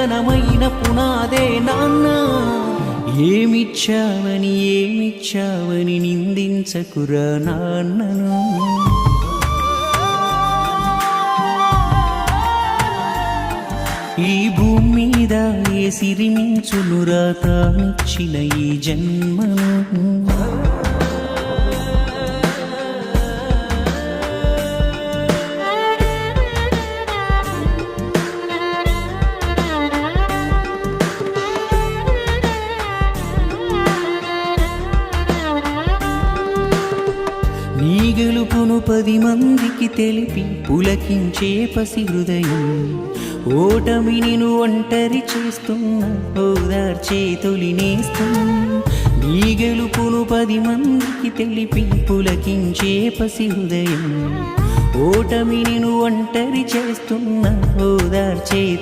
పురాతనమైన పునాదే నాన్న. ఏమిచ్చావని నిందించకురా నాన్నను. ఈ భూమి మీద ఏ సిరిమించునురా తానిచ్చిన ఈ జన్మను. నీ గెలుపును 10 మందికి తెలిపి పులకించే పసి హృదయం, ఓటమిని ఒంటరి చేస్తున్న ఓదార్చే తొలి నేస్తం. నీ గెలుపును 10 మందికి తెలిపి పులకించే పసి హృదయం, ఓటమిని ఒంటరి చేస్తున్న ఓదార్చే